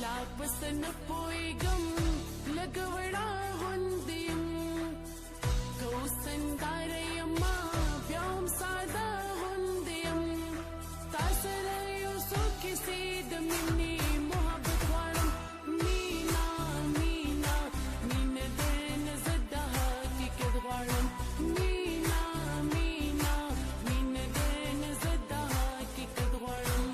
لا پس نه پوهېږم لږ وړه غوندې یم که اوس سنداره یمه بیا هم ساده غوندې یم تا سره یو څو کیسې د مینې محبت غواړم مینا مینا مینه درنه زه د حقیقت غواړم مینا مینا مینه درنه زه د حقیقت غواړم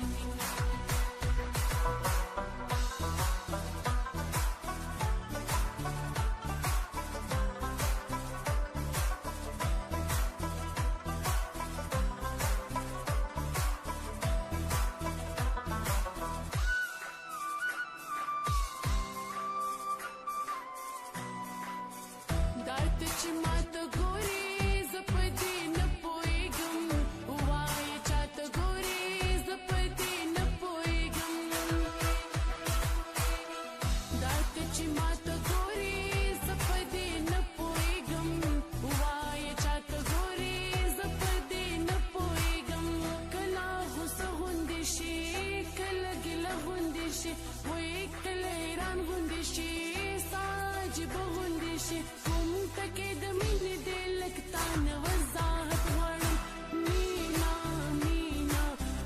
دارته چې ماته ګورې زه په دې نه پوهېږم ووایه چاته ګورې زه په دې نه پوهېږم دارته چې ماته ګورې زه په دې نه پوهېږم ووایه چاته ګورې زه په دې نه پوهېږم کله غوسه غوندې شي کله ګیله غوندې شي وایي کله حیران غوندې شي ستا عجیبه غوندې شي تکې د مینې دې لږ تا نه وضاحت غواړم مینا مینا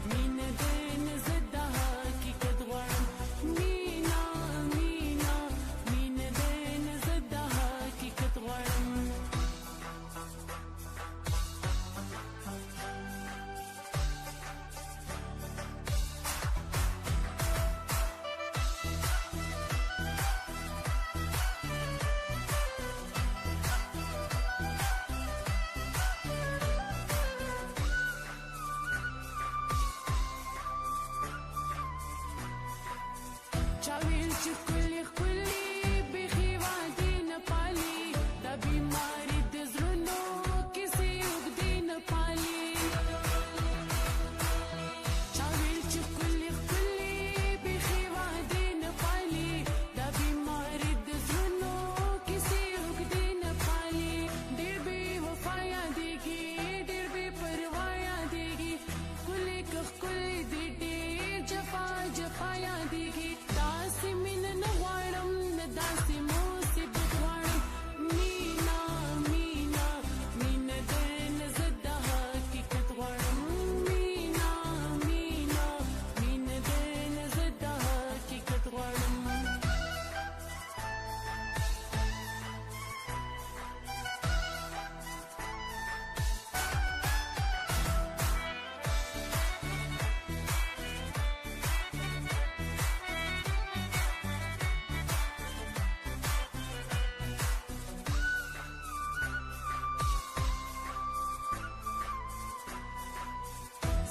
مینه درنه زه د حقیقت غواړم مینا مینا مینه درنه زه د حقیقت غواړم چا ویل چې ښکلي ښکلي بیخي وعدې نه پالي دا بیماري د زړونو کیسې اوږدې نه پالي چا ویل چې ښکلي ښکلي بیخي وعدې نه پالي دا بیماري د زړونو کیسې اوږدې نه پالي ډېر بې وفا یادېږي ډېر بې پروا یادېږي ښکلي که ښکلي دي ډېر جفا جفا یادېږي داسې مینه نه غواړم نه داسې مصیبت غواړم مینا مینا مینه درنه زه د حقیقت غواړم مینا مینا مینه درنه زه د حقیقت غواړم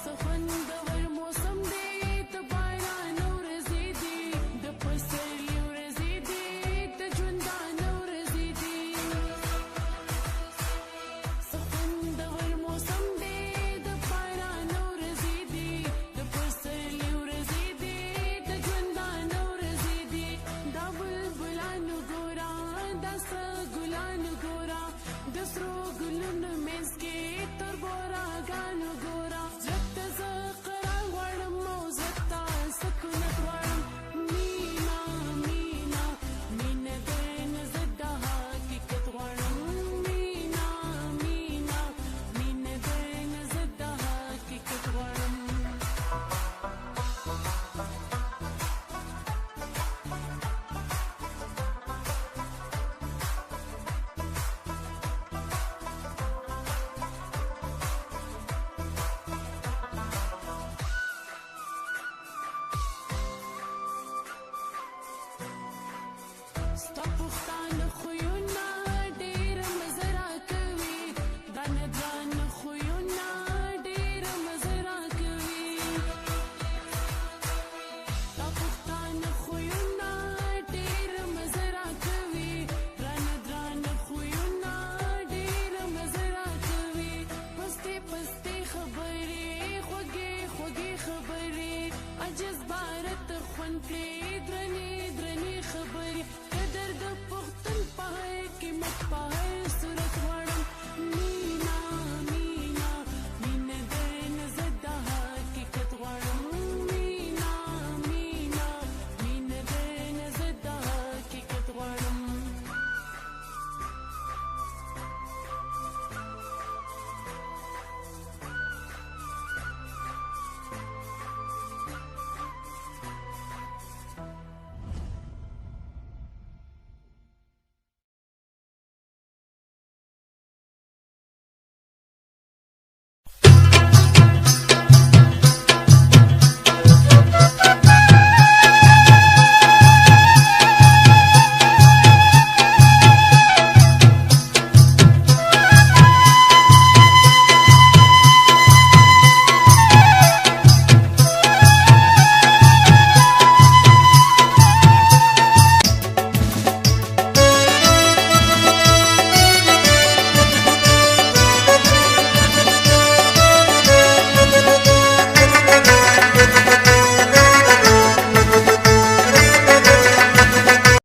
څه خوندور موسم دی د باران ورځې دي د پسرلي ورځې دي د ژوندانه ورځې دي څه خوندور موسم دی د باران ورځې دي د پسرلي ورځې دي د ژوندانه ورځې دي دا بلبلانو ګوره دا سره ګلانو ګوره د سرو ګلونو منځ کې تر بوراګانو ګوره زه قرار غواړم او زه تا سکونت غواړم مینا مینا مینه درنه زه د حقیقت غواړم مینا مینا مینه درنه زه د حقیقت غواړم ستا پښتانه خویونه ډېر مزه راکوي درانه درانه خویونه ډېر مزه راکوي ستا پښتانه خویونه ډېر مزه راکوي درانه درانه خویونه ډېر مزه راکوي پستې پستې خبرې خوږې خوږې خبرې عجز بارت خوند کړې درنې درنې خبرې قدر د پښتون په حکمت په